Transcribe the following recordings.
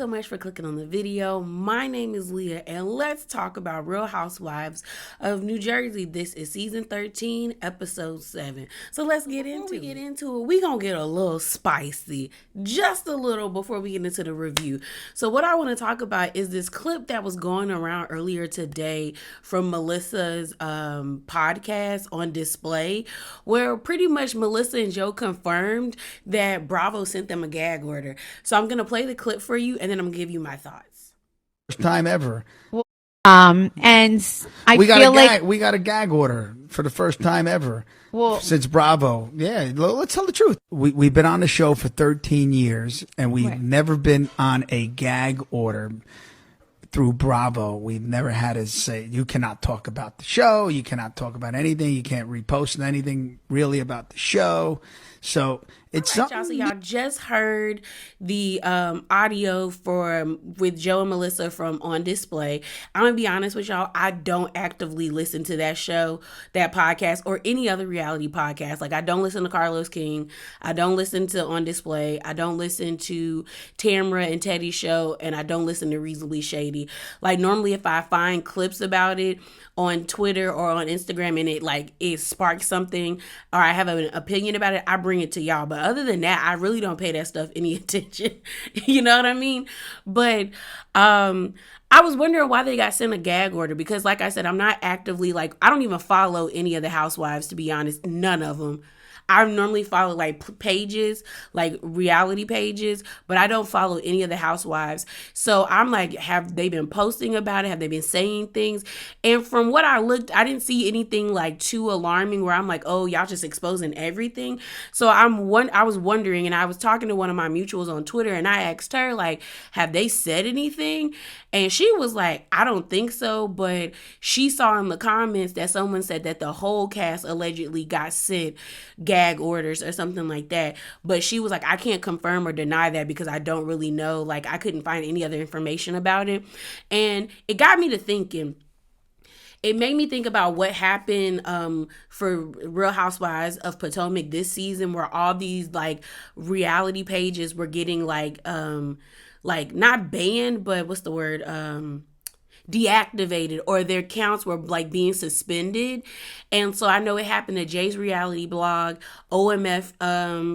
so much for clicking on the video. My name is Leah, and let's talk about Real Housewives of New Jersey. This is season 13, episode 7. So let's get into it. We're going to get a little spicy, just a little, before we get into the review. So what I want to talk about is this clip that was going around earlier today from Melissa's podcast on Display, where pretty much Melissa and Joe confirmed that Bravo sent them a gag order. So I'm going to play the clip for you, and then I'm going to give you my thoughts. First time ever. And I feel like we got a gag order for the first time ever since Bravo. Yeah, let's tell the truth. We've been on the show for 13 years, and we've never been on a gag order through Bravo. We've never had to say, you cannot talk about the show, you cannot talk about anything, you can't repost anything really about the show. So it's something. Y'all, so y'all just heard the audio with Joe and Melissa from On Display. I'm gonna be honest with y'all, I don't actively listen to that show, that podcast, or any other reality podcast. Like, I don't listen to Carlos King, I don't listen to On Display, I don't listen to Tamra and Teddy's show, and I don't listen to Reasonably Shady. Like, normally if I find clips about it on Twitter or on Instagram and it sparks something, or I have an opinion about it, I bring it to y'all. But other than that, I really don't pay that stuff any attention. You know what I mean? But I was wondering why they got sent a gag order, because like I said, I'm not actively, I don't even follow any of the housewives, to be honest. None of them. I normally follow pages, reality pages, but I don't follow any of the housewives. So I'm like, have they been posting about it? Have they been saying things? And from what I looked, I didn't see anything too alarming where I'm like, oh, y'all just exposing everything. So I was wondering, and I was talking to one of my mutuals on Twitter, and I asked her, have they said anything? And she was like, I don't think so, but she saw in the comments that someone said that the whole cast allegedly got sent gag orders or something like that. But she was like, I can't confirm or deny that because I don't really know. I couldn't find any other information about it. And it got me to thinking. It made me think about what happened for Real Housewives of Potomac this season, where all these reality pages were getting not banned, but what's the word? Deactivated, or their accounts were being suspended. And so I know it happened to Jay's reality blog, OMF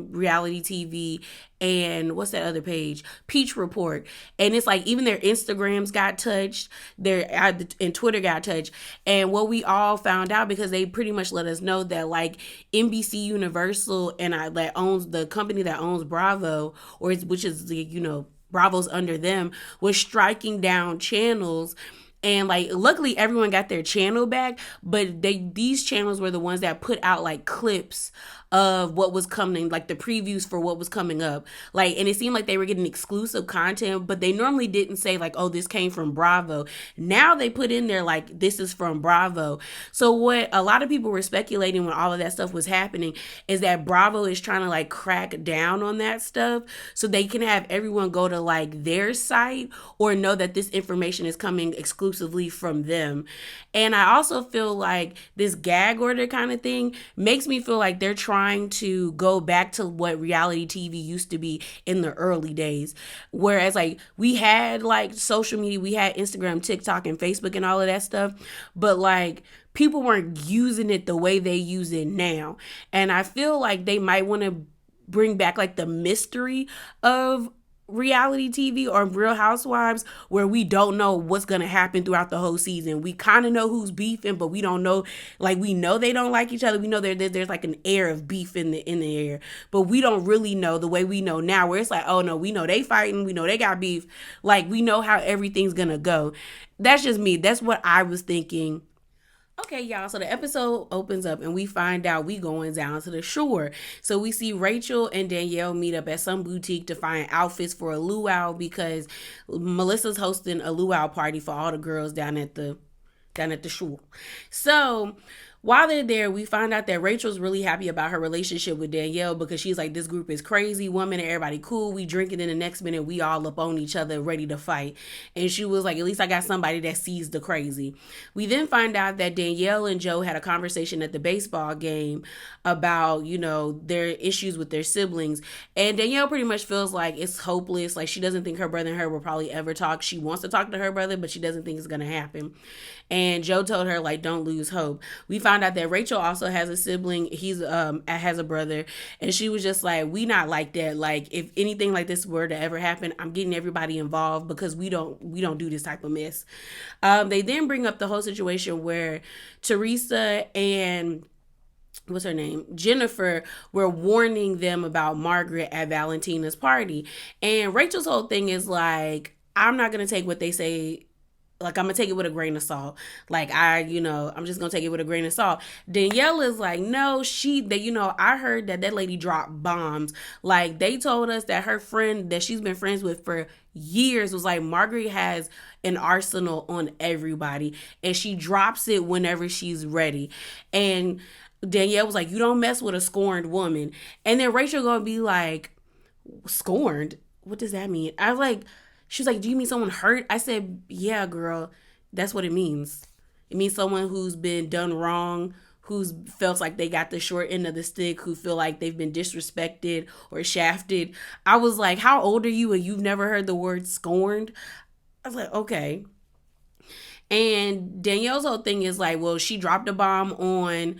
reality TV, and what's that other page? Peach Report. And it's even their Instagrams got touched, and Twitter got touched. And what we all found out, because they pretty much let us know that NBC Universal and that owns the company that owns Bravo, which is Bravo's under them, was striking down channels. And luckily everyone got their channel back, but these channels were the ones that put out clips of what was coming, the previews for what was coming up. And it seemed like they were getting exclusive content, but they normally didn't say oh, this came from Bravo. Now they put in there this is from Bravo. So what a lot of people were speculating when all of that stuff was happening is that Bravo is trying to crack down on that stuff so they can have everyone go to their site or know that this information is coming exclusively from them. And I also feel this gag order kind of thing makes me feel like they're trying to go back to what reality TV used to be in the early days. Whereas we had social media, we had Instagram, TikTok, and Facebook and all of that stuff, but people weren't using it the way they use it now. And I feel like they might want to bring back the mystery of reality TV or Real Housewives, where we don't know what's going to happen throughout the whole season. We kind of know who's beefing, but we don't know, we know they don't like each other. We know there's an air of beef in the air, but we don't really know the way we know now, where it's oh no, we know they fighting, we know they got beef. We know how everything's going to go. That's just me. That's what I was thinking. Okay, y'all, so the episode opens up and we find out we going down to the shore. So we see Rachel and Danielle meet up at some boutique to find outfits for a luau, because Melissa's hosting a luau party for all the girls down at the shore. So while they're there, we find out that Rachel's really happy about her relationship with Danielle because she's like, this group is crazy. One minute, everybody cool. We drinking. And the next minute, we all up on each other, ready to fight. And she was like, at least I got somebody that sees the crazy. We then find out that Danielle and Joe had a conversation at the baseball game about, their issues with their siblings. And Danielle pretty much feels like it's hopeless. Like, she doesn't think her brother and her will probably ever talk. She wants to talk to her brother, but she doesn't think it's going to happen. And Joe told her, like, don't lose hope. We found out that Rachel also has a sibling. He's has a brother. And she was just like, we not like that. Like, if anything like this were to ever happen, I'm getting everybody involved because we don't do this type of mess. They then bring up the whole situation where Teresa and what's her name? Jennifer were warning them about Margaret at Valentina's party. And Rachel's whole thing is like, I'm not going to take what they say. Like, I'm going to take it with a grain of salt. Like, I'm just going to take it with a grain of salt. Danielle is like, no, I heard that lady dropped bombs. Like, they told us that her friend that she's been friends with for years was like, Margaret has an arsenal on everybody. And she drops it whenever she's ready. And Danielle was like, you don't mess with a scorned woman. And then Rachel going to be like, scorned? What does that mean? I was like, she was like, do you mean someone hurt? I said, yeah, girl, that's what it means. It means someone who's been done wrong, who's felt like they got the short end of the stick, who feel like they've been disrespected or shafted. I was like, how old are you and you've never heard the word scorned? I was like, okay. And Danielle's whole thing is like, well, she dropped a bomb on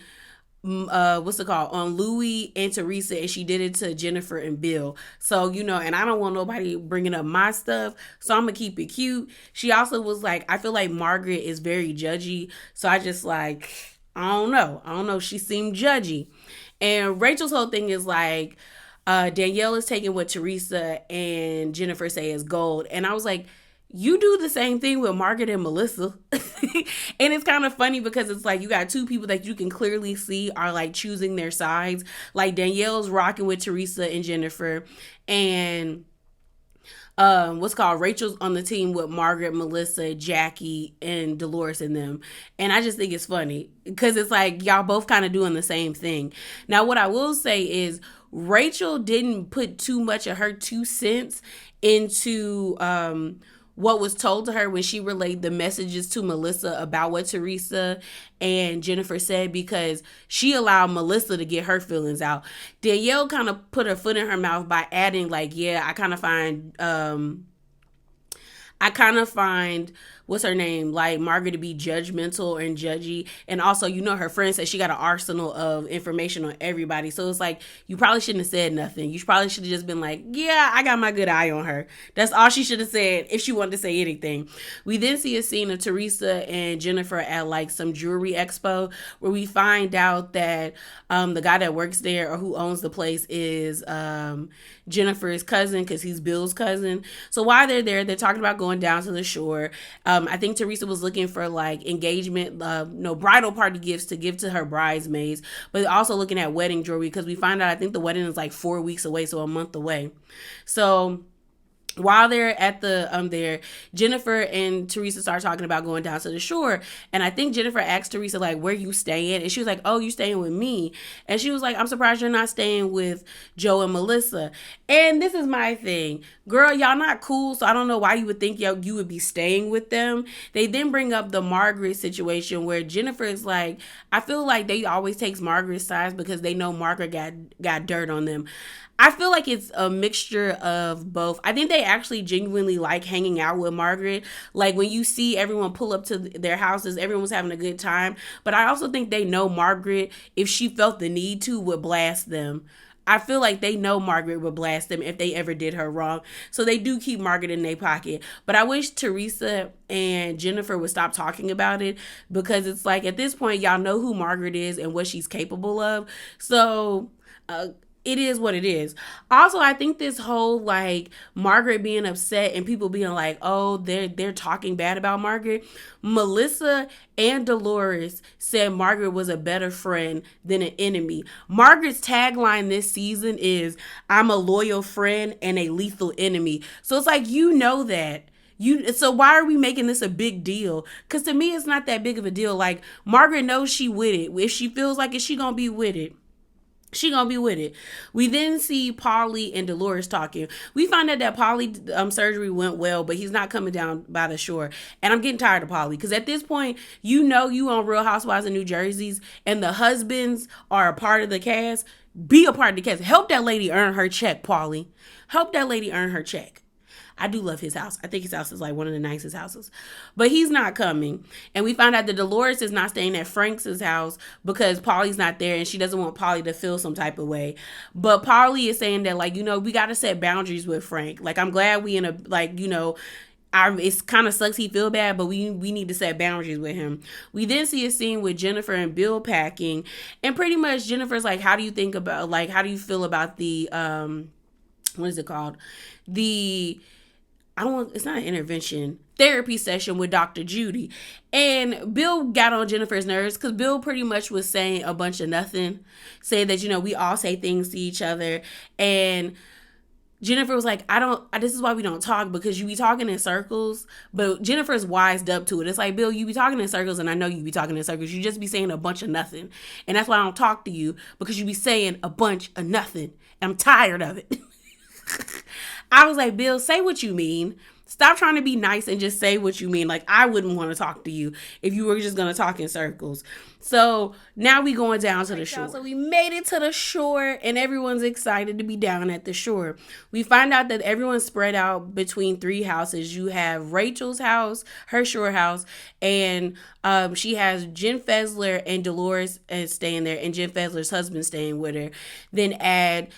on Louis and Teresa, and she did it to Jennifer and Bill. So, and I don't want nobody bringing up my stuff, so I'm gonna keep it cute. She also was like, I feel like Margaret is very judgy, so I just like, I don't know, she seemed judgy. And Rachel's whole thing is like, Danielle is taking what Teresa and Jennifer say is gold, and I was like, you do the same thing with Margaret and Melissa. And it's kind of funny because it's like you got two people that you can clearly see are like choosing their sides. Like Danielle's rocking with Teresa and Jennifer, and Rachel's on the team with Margaret, Melissa, Jackie, and Dolores and them. And I just think it's funny because it's like y'all both kind of doing the same thing. Now, what I will say is Rachel didn't put too much of her 2 cents into what was told to her when she relayed the messages to Melissa about what Teresa and Jennifer said, because she allowed Melissa to get her feelings out. Danielle kind of put her foot in her mouth by adding like, yeah, I kind of find what's her name, like Margaret, to be judgmental and judgy. And also, her friend said she got an arsenal of information on everybody. So it's like, you probably shouldn't have said nothing. You probably should have just been like, yeah, I got my good eye on her. That's all she should have said if she wanted to say anything. We then see a scene of Teresa and Jennifer at like some jewelry expo where we find out that the guy that works there or who owns the place is Jennifer's cousin, because he's Bill's cousin. So while they're there, they're talking about going down to the shore. I think Teresa was looking for like engagement, bridal party gifts to give to her bridesmaids, but also looking at wedding jewelry because we find out I think the wedding is like 4 weeks away, so a month away. So while they're at the Jennifer and Teresa start talking about going down to the shore, and I think Jennifer asked Teresa like, where you staying? And she was like, oh, you staying with me? And she was like, I'm surprised you're not staying with Joe and Melissa. And this is my thing, girl, y'all not cool, so I don't know why you would think you would be staying with them. They then bring up the Margaret situation where Jennifer is like, I feel like they always takes Margaret's side because they know Margaret got dirt on them. I feel like it's a mixture of both. I think they actually genuinely like hanging out with Margaret. Like when you see everyone pull up to their houses, everyone's having a good time. But I also think they know Margaret, if she felt the need to, would blast them. I feel like they know Margaret would blast them if they ever did her wrong. So they do keep Margaret in their pocket. But I wish Teresa and Jennifer would stop talking about it, because it's like at this point, y'all know who Margaret is and what she's capable of. So it is what it is. Also, I think this whole like Margaret being upset and people being like, oh, they're talking bad about Margaret. Melissa and Dolores said Margaret was a better friend than an enemy. Margaret's tagline this season is, I'm a loyal friend and a lethal enemy. So it's like, that. So why are we making this a big deal? Because to me, it's not that big of a deal. Like, Margaret knows she with it. If she feels like it, she gonna be with it. She gonna be with it. We then see Paulie and Dolores talking. We find out that Paulie surgery went well, but he's not coming down by the shore. And I'm getting tired of Paulie, because at this point, you on Real Housewives of New Jersey's, and the husbands are a part of the cast. Be a part of the cast. Help that lady earn her check, Paulie. Help that lady earn her check. I do love his house. I think his house is like one of the nicest houses. But he's not coming. And we found out that Dolores is not staying at Frank's house because Paulie's not there, and she doesn't want Paulie to feel some type of way. But Paulie is saying that, like, we got to set boundaries with Frank. Like, I'm glad we in a, like, it's kind of sucks he feel bad, but we need to set boundaries with him. We then see a scene with Jennifer and Bill packing. And pretty much Jennifer's like, how do you feel about the, what is it called? It's not an intervention, therapy session with Dr. Judy. And Bill got on Jennifer's nerves because Bill pretty much was saying a bunch of nothing, saying that, we all say things to each other. And Jennifer was like, this is why we don't talk, because you be talking in circles. But Jennifer's wised up to it. It's like, Bill, you be talking in circles, and I know you be talking in circles. You just be saying a bunch of nothing. And that's why I don't talk to you, because you be saying a bunch of nothing. And I'm tired of it. I was like, Bill, say what you mean. Stop trying to be nice and just say what you mean. Like, I wouldn't want to talk to you if you were just going to talk in circles. So now we going down to the shore. So we made it to the shore, and everyone's excited to be down at the shore. We find out that everyone's spread out between 3 houses. You have Rachel's house, her shore house, and she has Jen Fessler and Dolores staying there, and Jen Fessler's husband staying with her. Then add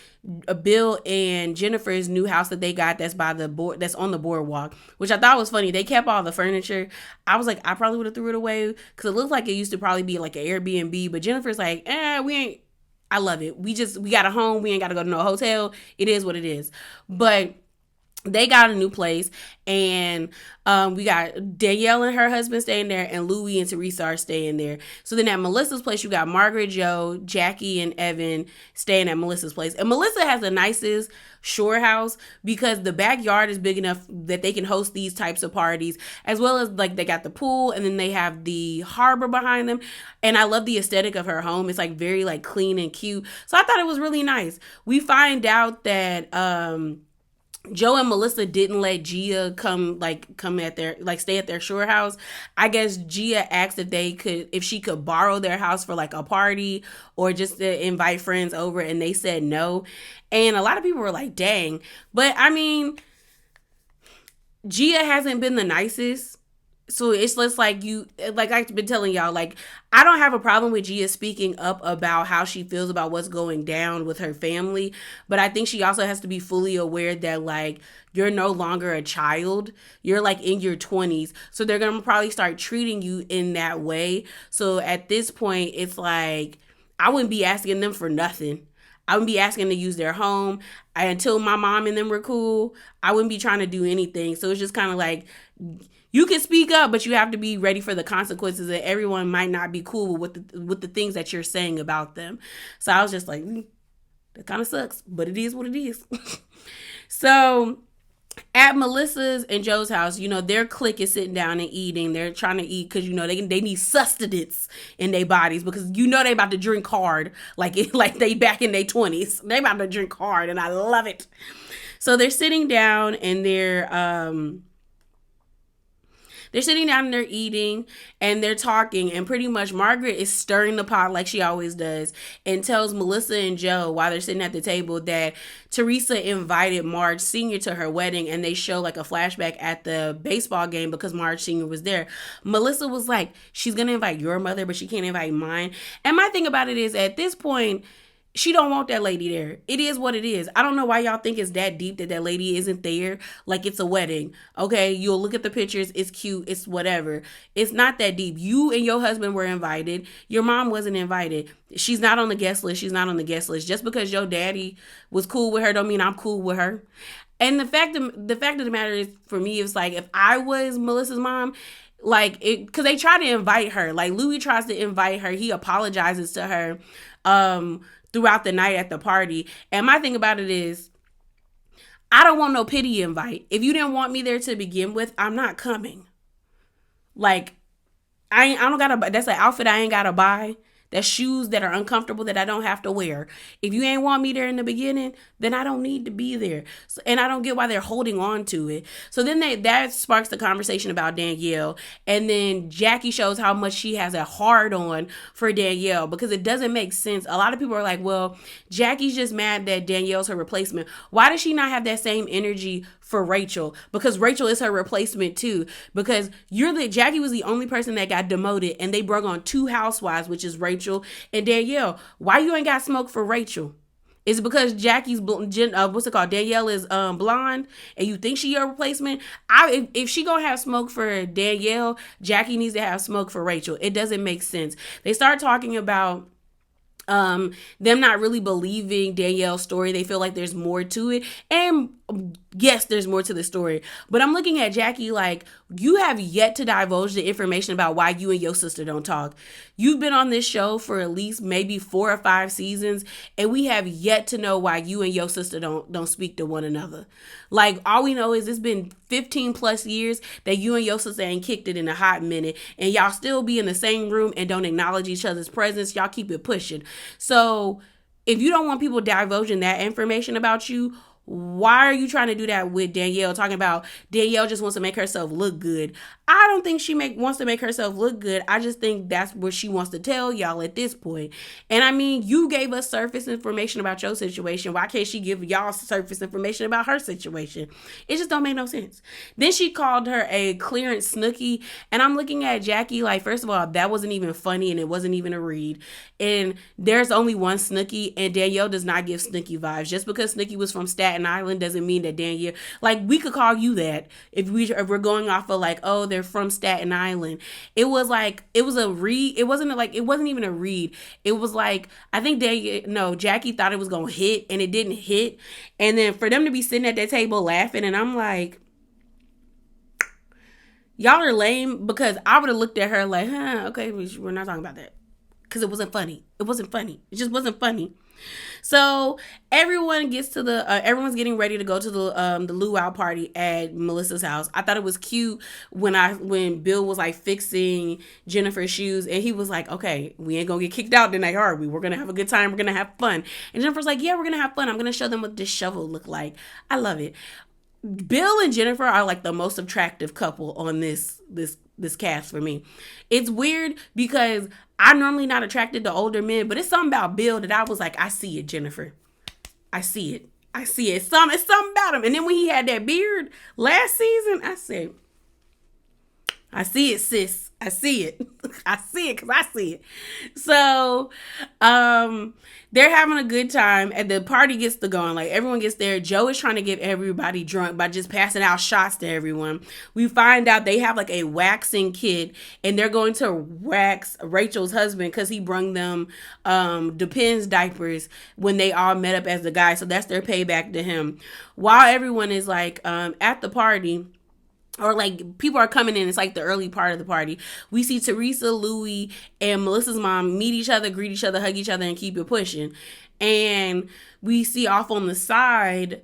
Bill and Jennifer's new house that they got that's by the board, that's on the boardwalk, which I thought was funny. They kept all the furniture. I was like, I probably would have threw it away because it looked like it used to probably be like an Airbnb, but Jennifer's like, we ain't. I love it. We got a home. We ain't got to go to no hotel. It is what it is. But they got a new place, and we got Danielle and her husband staying there, and Louie and Teresa are staying there. So then at Melissa's place, you got Margaret, Joe, Jackie, and Evan staying at Melissa's place. And Melissa has the nicest shore house because the backyard is big enough that they can host these types of parties, as well as, like, they got the pool, and then they have the harbor behind them. And I love the aesthetic of her home. It's like very like clean and cute. So I thought it was really nice. We find out that Joe and Melissa didn't let Gia stay at their shore house. I guess Gia asked if she could borrow their house for like a party or just to invite friends over, and they said no. And a lot of people were like, dang. But I mean, Gia hasn't been the nicest. So it's just like I've been telling y'all, like, I don't have a problem with Gia speaking up about how she feels about what's going down with her family. But I think she also has to be fully aware that, like, you're no longer a child. You're like in your 20s. So they're going to probably start treating you in that way. So at this point, it's like, I wouldn't be asking them for nothing. I wouldn't be asking to use their home. Until my mom and them were cool, I wouldn't be trying to do anything. So it's just kind of like, you can speak up, but you have to be ready for the consequences that everyone might not be cool with the things that you're saying about them. So I was just like, that kind of sucks, but it is what it is. So at Melissa's and Joe's house, their clique is sitting down and eating. They're trying to eat because, they need sustenance in their bodies because, they about to drink hard like they back in their 20s. They about to drink hard, and I love it. So they're sitting down and they're sitting down and they're eating and they're talking, and pretty much Margaret is stirring the pot like she always does and tells Melissa and Joe while they're sitting at the table that Teresa invited Marge Sr. to her wedding, and they show like a flashback at the baseball game because Marge Sr. was there. Melissa was like, she's going to invite your mother, but she can't invite mine. And my thing about it is, at this point, she don't want that lady there. It is what it is. I don't know why y'all think it's that deep that lady isn't there. Like, it's a wedding. Okay, you'll look at the pictures. It's cute. It's whatever. It's not that deep. You and your husband were invited. Your mom wasn't invited. She's not on the guest list. She's not on the guest list. Just because your daddy was cool with her don't mean I'm cool with her. And the fact of the matter is, for me, it's like, if I was Melissa's mom, like, because they try to invite her. Like, Louis tries to invite her. He apologizes to her throughout the night at the party. And my thing about it is, I don't want no pity invite. If you didn't want me there to begin with, I'm not coming. Like, I don't gotta, that's an outfit I ain't gotta buy. That's shoes that are uncomfortable that I don't have to wear. If you ain't want me there in the beginning, then I don't need to be there. So, and I don't get why they're holding on to it. So then that sparks the conversation about Danielle. And then Jackie shows how much she has a hard on for Danielle, because it doesn't make sense. A lot of people are like, well, Jackie's just mad that Danielle's her replacement. Why does she not have that same energy for Rachel? Because Rachel is her replacement too. Because Jackie was the only person that got demoted, and they brought on 2 housewives, which is Rachel and Danielle. Why you ain't got smoke for Rachel? Is it because Jackie's Danielle is blonde, and you think she your replacement? If she gonna have smoke for Danielle, Jackie needs to have smoke for Rachel. It doesn't make sense. They start talking about them not really believing Danielle's story. They feel like there's more to it. And yes, there's more to the story. But I'm looking at Jackie like, you have yet to divulge the information about why you and your sister don't talk. You've been on this show for at least maybe 4 or 5 seasons, and we have yet to know why you and your sister don't speak to one another. Like, all we know is it's been 15 plus years that you and your sister ain't kicked it in a hot minute, and y'all still be in the same room and don't acknowledge each other's presence. Y'all keep it pushing. So if you don't want people divulging that information about you, why are you trying to do that with Danielle? Talking about Danielle just wants to make herself look good. I don't think she wants to make herself look good. I just think that's what she wants to tell y'all at this point. And I mean, you gave us surface information about your situation. Why can't she give y'all surface information about her situation? It just don't make no sense. Then she called her a clearance snooki. And I'm looking at Jackie like, first of all, that wasn't even funny, and it wasn't even a read. And there's only one Snooki, and Danielle does not give Snooki vibes. Just because Snooki was from Staten Island doesn't mean that Danielle, like, we could call you that if we're going off of like, oh, they're from Staten Island. It was like, it was a read. It wasn't even a read. It was like, I think Jackie thought it was gonna hit, and it didn't hit. And then for them to be sitting at that table laughing, and I'm like, y'all are lame, because I would have looked at her like, okay, we're not talking about that. Because it wasn't funny. It wasn't funny. It just wasn't funny. So everyone gets to everyone's getting ready to go to the luau party at Melissa's house. I thought it was cute when Bill was like fixing Jennifer's shoes, and he was like, okay, we ain't gonna get kicked out tonight, are we? We're gonna have a good time. We're gonna have fun. And Jennifer's like, yeah, we're gonna have fun. I'm gonna show them what this shovel look like. I love it. Bill and Jennifer are like the most attractive couple on this cast for me. It's weird because I'm normally not attracted to older men, but it's something about Bill that I was like, I see it, Jennifer. I see it. It's something about him. And then when he had that beard last season, I said, I see it, sis. I see it. I see it because I see it. So, they're having a good time, and the party gets to going. Like, everyone gets there. Joe is trying to get everybody drunk by just passing out shots to everyone. We find out they have like a waxing kit, and they're going to wax Rachel's husband because he brung them Depends diapers when they all met up as the guys. So that's their payback to him. While everyone is like at the party, or like people are coming in, it's like the early part of the party, we see Teresa, Louie, and Melissa's mom meet each other, greet each other, hug each other, and keep it pushing. And we see off on the side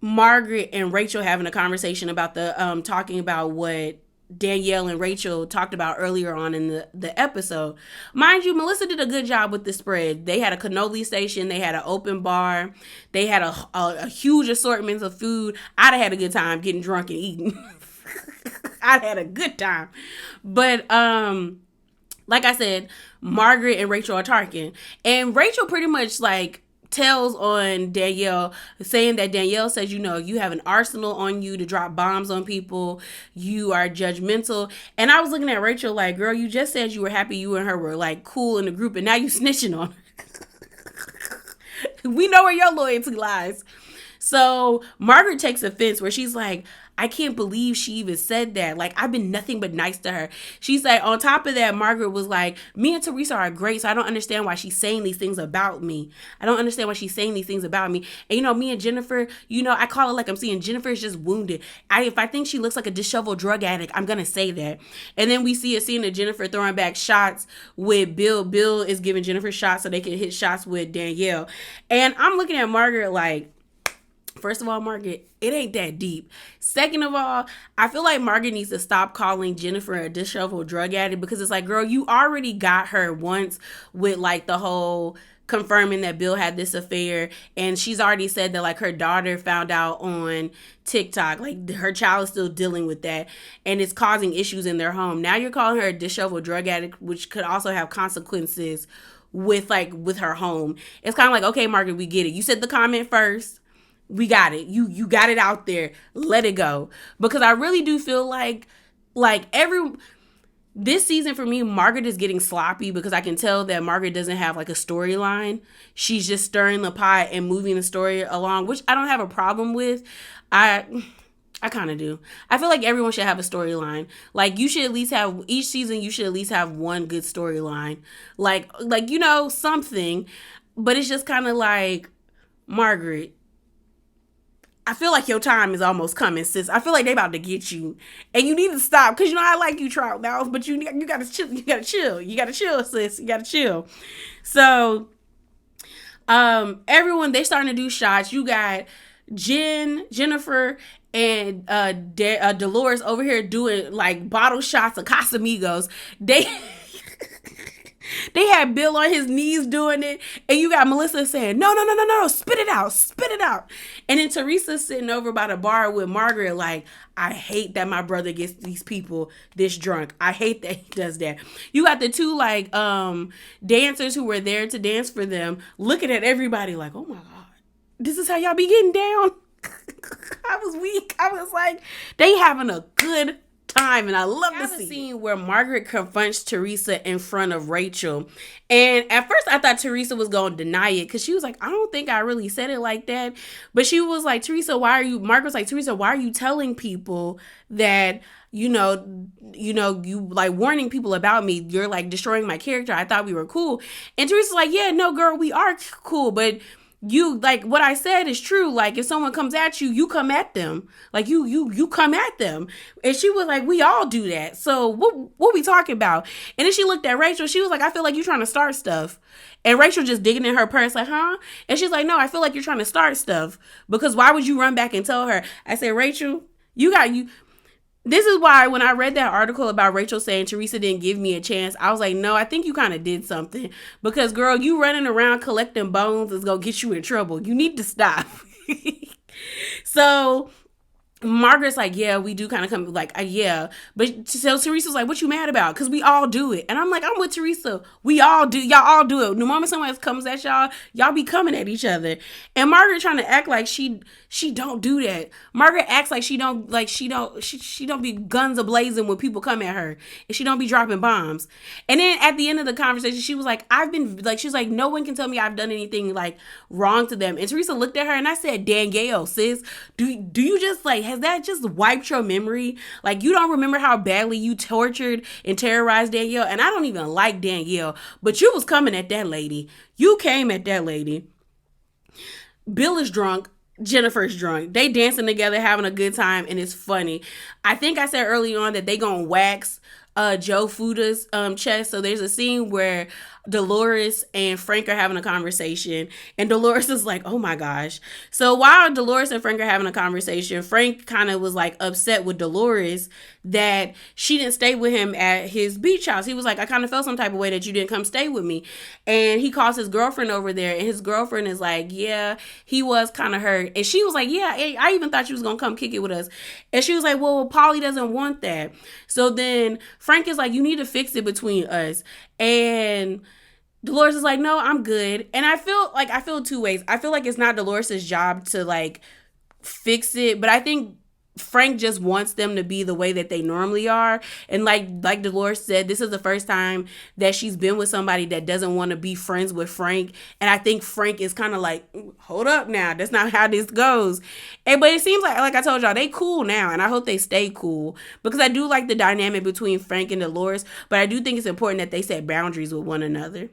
Margaret and Rachel having a conversation about talking about what Danielle and Rachel talked about earlier on in the episode. Mind you, Melissa did a good job with the spread. They had a cannoli station. They had an open bar. They had a huge assortment of food. I'd have had a good time getting drunk and eating. I'd had a good time. But like I said, Margaret and Rachel are talking. And Rachel pretty much like tells on Danielle, saying that Danielle says, you have an arsenal on you to drop bombs on people. You are judgmental. And I was looking at Rachel like, girl, you just said you were happy you and her were like cool in the group, and now you snitching on her. We know where your loyalty lies. So Margaret takes offense where she's like, I can't believe she even said that. Like, I've been nothing but nice to her. She's like, on top of that, Margaret was like, me and Teresa are great, so I don't understand why she's saying these things about me. And me and Jennifer, I call it like I'm seeing Jennifer is just wounded. If I think she looks like a disheveled drug addict, I'm going to say that. And then we see a scene of Jennifer throwing back shots with Bill. Bill is giving Jennifer shots so they can hit shots with Danielle. And I'm looking at Margaret like, first of all, Margaret, it ain't that deep. Second of all, I feel like Margaret needs to stop calling Jennifer a disheveled drug addict, because it's like, girl, you already got her once with like the whole confirming that Bill had this affair, and she's already said that like her daughter found out on TikTok, like her child is still dealing with that, and it's causing issues in their home. Now you're calling her a disheveled drug addict, which could also have consequences with her home. It's kind of like, okay, Margaret, we get it. You said the comment first. We got it. You got it out there. Let it go. Because I really do feel like this season for me, Margaret is getting sloppy, because I can tell that Margaret doesn't have like a storyline. She's just stirring the pot and moving the story along, which I don't have a problem with. I kind of do. I feel like everyone should have a storyline. Like, you should at least have, each season, you should at least have one good storyline. Like, something. But it's just kind of like, Margaret, I feel like your time is almost coming, sis. I feel like they about to get you. And you need to stop. Because, I like you, Trout Mouth, but you got to chill. You got to chill. You got to chill, sis. You got to chill. So, everyone, they starting to do shots. You got Jennifer, and Dolores over here doing like bottle shots of Casamigos. They had Bill on his knees doing it, and you got Melissa saying, no, spit it out. And then Teresa sitting over by the bar with Margaret like, I hate that my brother gets these people this drunk. I hate that he does that. You got the two like dancers who were there to dance for them looking at everybody like, oh my God, this is how y'all be getting down? I was weak. I was like, they having a good time, and I love to see the scene where Margaret confronts Teresa in front of Rachel. And at first I thought Teresa was going to deny it, because she was like, I don't think I really said it like that. But she was like, Margaret's like, Teresa, why are you telling people that, you like warning people about me? You're like destroying my character. I thought we were cool. And Teresa's like, yeah, no, girl, we are cool, but you, like, what I said is true. Like, if someone comes at you, you come at them. Like, you come at them. And she was like, we all do that. So what we talking about? And then she looked at Rachel. She was like, I feel like you're trying to start stuff. And Rachel just digging in her purse like, huh? And she's like, no, I feel like you're trying to start stuff. Because why would you run back and tell her? I said, Rachel, this is why when I read that article about Rachel saying Teresa didn't give me a chance, I was like, no, I think you kind of did something. Because, girl, you running around collecting bones is going to get you in trouble. You need to stop. So Margaret's like, yeah, we do kind of come, like, yeah. But so Teresa's like, what you mad about? Because we all do it. And I'm like, I'm with Teresa. We all do. Y'all all do it. The moment someone else comes at y'all be coming at each other. And Margaret trying to act like she don't do that. Margaret acts like she don't be guns a-blazing when people come at her. And she don't be dropping bombs. And then at the end of the conversation, she was like, she was like, no one can tell me I've done anything like wrong to them. And Teresa looked at her and I said, Danielle, sis, do you just like, has that just wiped your memory? Like, you don't remember how badly you tortured and terrorized Danielle? And I don't even like Danielle, but you was coming at that lady. You came at that lady. Bill is drunk. Jennifer's drunk. They dancing together, having a good time, and it's funny. I think I said early on that they gonna wax Joe Fuda's chest. So there's a scene where Dolores and Frank are having a conversation, and Dolores is like, oh my gosh. So while Dolores and Frank are having a conversation, Frank kind of was like upset with Dolores that she didn't stay with him at his beach house. He was like, I kind of felt some type of way that you didn't come stay with me. And he calls his girlfriend over there, and his girlfriend is like, yeah, he was kind of hurt. And she was like, yeah, I even thought she was gonna come kick it with us. And she was like, well, Polly doesn't want that. So then Frank is like, you need to fix it between us. And Dolores is like, no, I'm good. And I feel two ways. I feel like it's not Dolores' job to like fix it, but I think Frank just wants them to be the way that they normally are. And like Dolores said, this is the first time that she's been with somebody that doesn't want to be friends with Frank. And I think Frank is kind of like, hold up now, that's not how this goes. But it seems like I told y'all, they cool now, and I hope they stay cool, because I do like the dynamic between Frank and Dolores, but I do think it's important that they set boundaries with one another.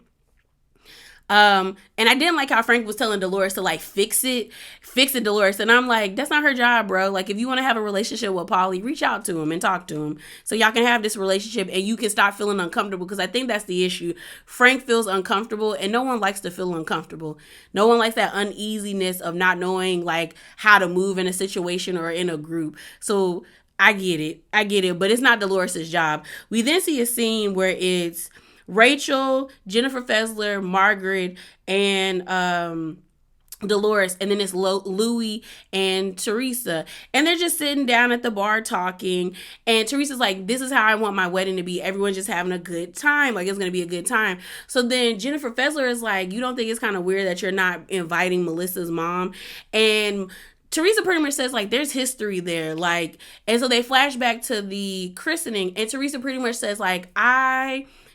And I didn't like how Frank was telling Dolores to like fix it, Dolores. And I'm like, that's not her job, bro. Like, if you want to have a relationship with Paulie, reach out to him and talk to him so y'all can have this relationship and you can stop feeling uncomfortable. Because I think that's the issue. Frank feels uncomfortable, and no one likes to feel uncomfortable. No one likes that uneasiness of not knowing like how to move in a situation or in a group. So I get it, but it's not Dolores's job. We then see a scene where it's Rachel, Jennifer Fessler, Margaret, and Dolores, and then it's Louis and Teresa, and they're just sitting down at the bar talking, and Teresa's like, this is how I want my wedding to be. Everyone's just having a good time. Like, it's going to be a good time. So then Jennifer Fessler is like, you don't think it's kind of weird that you're not inviting Melissa's mom? And Teresa pretty much says, like, there's history there. Like, and so they flash back to the christening, and Teresa pretty much says, like,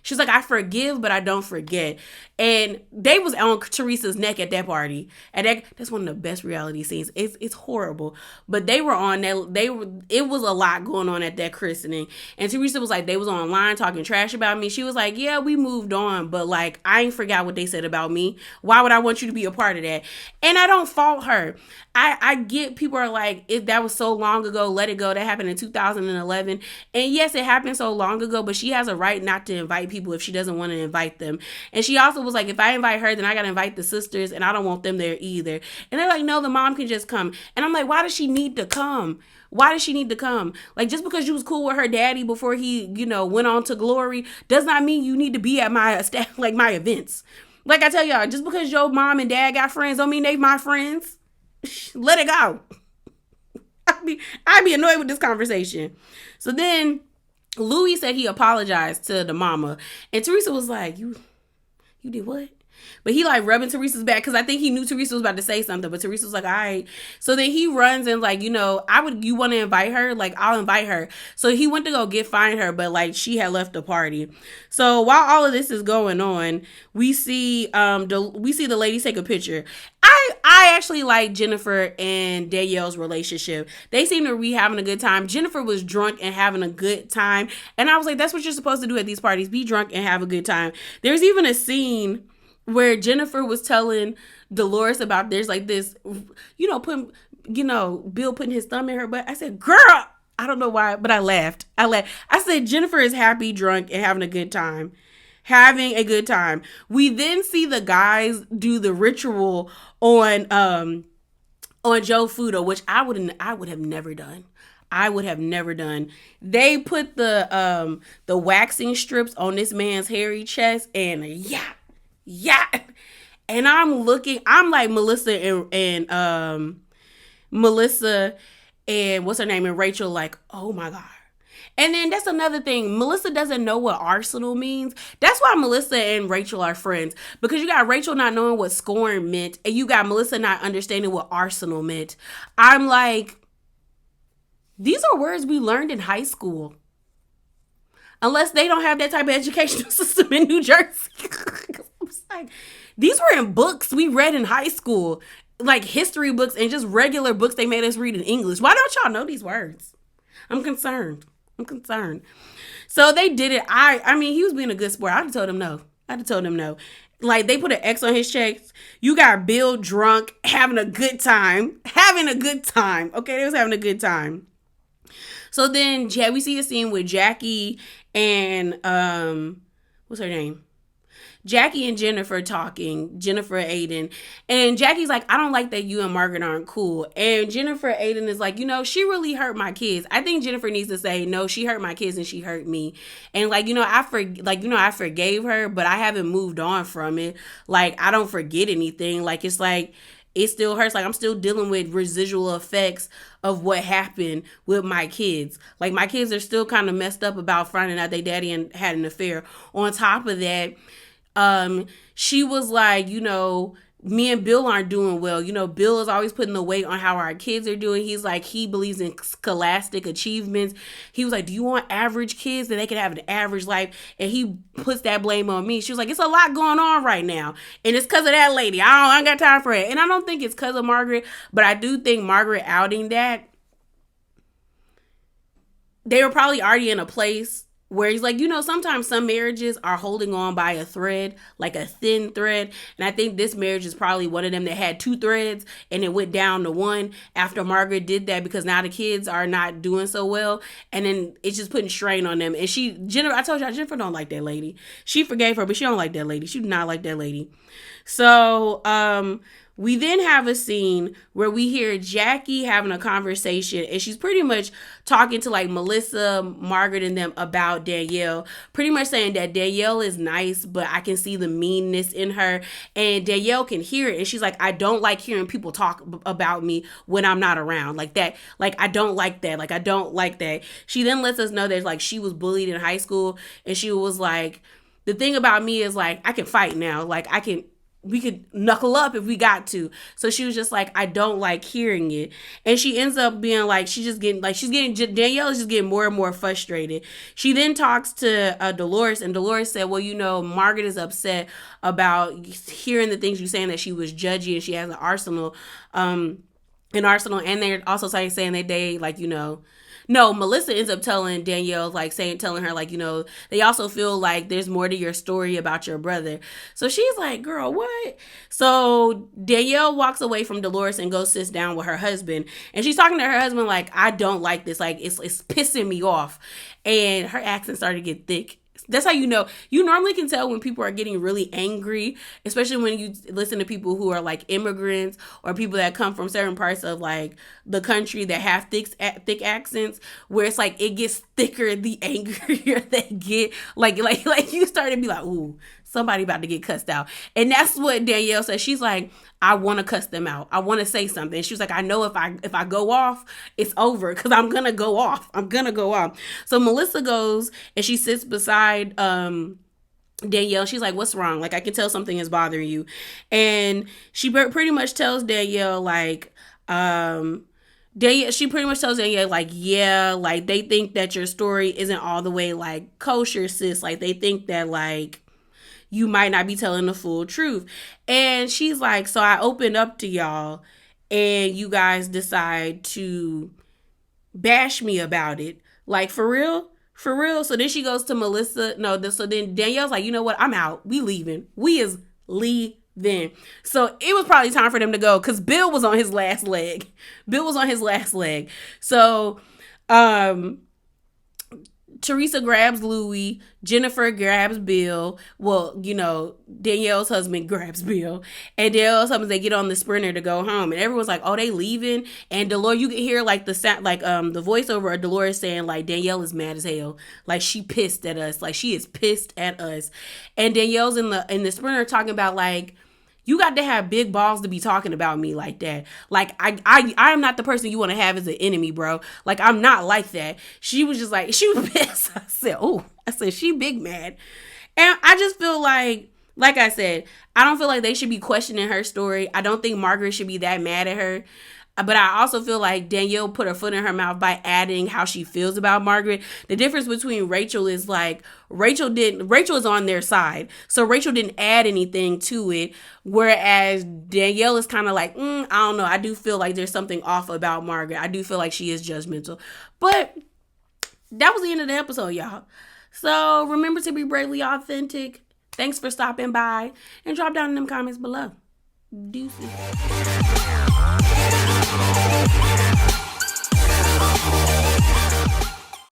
she's like, I forgive, but I don't forget. And they was on Teresa's neck at that party. And that's one of the best reality scenes. It's horrible. But they were on that. It was a lot going on at that christening. And Teresa was like, they was online talking trash about me. She was like, yeah, we moved on, but like, I ain't forgot what they said about me. Why would I want you to be a part of that? And I don't fault her. I get people are like, if that was so long ago, let it go. That happened in 2011. And yes, it happened so long ago, but she has a right not to invite people if she doesn't want to invite them. And she also was like, if I invite her, then I got to invite the sisters, and I don't want them there either. And they're like, no, the mom can just come. And I'm like, why does she need to come? Why does she need to come? Like, just because you was cool with her daddy before he, went on to glory does not mean you need to be at my events. Like I tell y'all, just because your mom and dad got friends don't mean they my friends. Let it go. I'd be annoyed with this conversation. So then Louis said he apologized to the mama, and Teresa was like, you did what? But he like rubbing Teresa's back because I think he knew Teresa was about to say something, but Teresa was like, all right. So then he runs and like, you want to invite her? Like, I'll invite her. So he went to go find her, but like she had left the party. So while all of this is going on, we see the ladies take a picture. I actually like Jennifer and Danielle's relationship. They seem to be having a good time. Jennifer was drunk and having a good time. And I was like, that's what you're supposed to do at these parties. Be drunk and have a good time. There's even a scene where Jennifer was telling Dolores about there's like this, Bill putting his thumb in her butt. I said, girl, I don't know why, but I laughed. I said, Jennifer is happy, drunk, and having a good time. We then see the guys do the ritual on Joe Fudo, which I would have never done. They put the waxing strips on this man's hairy chest, and yeah. And I'm like Melissa and what's her name, and Rachel, like, oh my God. And then that's another thing. Melissa doesn't know what arsenal means. That's why Melissa and Rachel are friends. Because you got Rachel not knowing what scorn meant, and you got Melissa not understanding what arsenal meant. I'm like, these are words we learned in high school. Unless they don't have that type of educational system in New Jersey. Like, these were in books we read in high school. Like history books and just regular books they made us read in English. Why don't y'all know these words? I'm concerned. So they did it. I mean, he was being a good sport. I'd have told him no. Like, they put an X on his chest. You got Bill drunk, having a good time. Okay, they was having a good time. So then we see a scene with Jackie and what's her name? Jackie and Jennifer talking, Jennifer and Aiden. And Jackie's like, I don't like that you and Margaret aren't cool. And Jennifer Aiden is like, she really hurt my kids. I think Jennifer needs to say, no, she hurt my kids and she hurt me. And I forgave her, but I haven't moved on from it. Like, I don't forget anything. Like, it's like, it still hurts. Like, I'm still dealing with residual effects of what happened with my kids. Like, my kids are still kind of messed up about finding out their daddy had an affair. On top of that, she was like, me and Bill aren't doing well. Bill is always putting the weight on how our kids are doing. He's like, he believes in scholastic achievements. He was like, do you want average kids that they can have an average life? And he puts that blame on me. She was like, it's a lot going on right now. And it's because of that lady. I ain't got time for it. And I don't think it's because of Margaret, but I do think Margaret outing that, they were probably already in a place where he's like, sometimes some marriages are holding on by a thread, like a thin thread. And I think this marriage is probably one of them that had 2 threads and it went down to 1 after Margaret did that, because now the kids are not doing so well. And then it's just putting strain on them. And Jennifer, I told y'all, Jennifer don't like that lady. She forgave her, but she don't like that lady. She do not like that lady. So, we then have a scene where we hear Jackie having a conversation, and she's pretty much talking to like Melissa, Margaret, and them about Danielle, pretty much saying that Danielle is nice, but I can see the meanness in her, and Danielle can hear it, and she's like, I don't like hearing people talk about me when I'm not around, like that, like I don't like that, like I don't like that. She then lets us know that like she was bullied in high school, and she was like, the thing about me is like I can fight now, like we could knuckle up if we got to. So she was just like, I don't like hearing it. And she ends up being like, Danielle is just getting more and more frustrated. She then talks to Dolores, and Dolores said, well, Margaret is upset about hearing the things you're saying, that she was judgy and she has an arsenal, and they're also saying that they like, no, Melissa ends up telling Danielle, like telling her, like, they also feel like there's more to your story about your brother. So she's like, girl, what? So Danielle walks away from Dolores and goes sits down with her husband. And she's talking to her husband like, I don't like this. Like, it's pissing me off. And her accent started to get thick. That's how you normally can tell when people are getting really angry, especially when you listen to people who are like immigrants or people that come from certain parts of like the country that have thick accents, where it's like it gets thicker the angrier they get. Like you start to be like, ooh, somebody about to get cussed out. And that's what Danielle says. She's like, I want to cuss them out. I want to say something. She was like, I know if I go off, it's over, because I'm going to go off. So Melissa goes and she sits beside Danielle. She's like, what's wrong? Like, I can tell something is bothering you. And she pretty much tells Danielle, like, she pretty much tells Danielle, like, yeah, like, they think that your story isn't all the way, like, kosher, sis. Like, they think that, like, you might not be telling the full truth. And she's like, so I opened up to y'all and you guys decide to bash me about it. Like, for real? For real? So then she goes to Melissa. So then Danielle's like, you know what? I'm out. We leaving. We is leaving. So it was probably time for them to go, because Bill was on his last leg. So, Teresa grabs Louie, Jennifer grabs Bill. Well, Danielle's husband grabs Bill, and Danielle's husband, they get on the Sprinter to go home, and everyone's like, oh, they leaving. And Dolores, you can hear like the sound, like the voiceover of Dolores saying like, Danielle is mad as hell, like she pissed at us, like she is pissed at us. And Danielle's in the Sprinter talking about like, you got to have big balls to be talking about me like that. Like, I am not the person you want to have as an enemy, bro. Like, I'm not like that. She was just like, she was pissed. I said, she big mad. And I just feel like I said, I don't feel like they should be questioning her story. I don't think Margaret should be that mad at her. But I also feel like Danielle put her foot in her mouth by adding how she feels about Margaret. The difference between Rachel is like, Rachel is on their side. So Rachel didn't add anything to it. Whereas Danielle is kind of like, I don't know. I do feel like there's something off about Margaret. I do feel like she is judgmental. But that was the end of the episode, y'all. So remember to be bravely authentic. Thanks for stopping by. And drop down in them comments below. Deuces.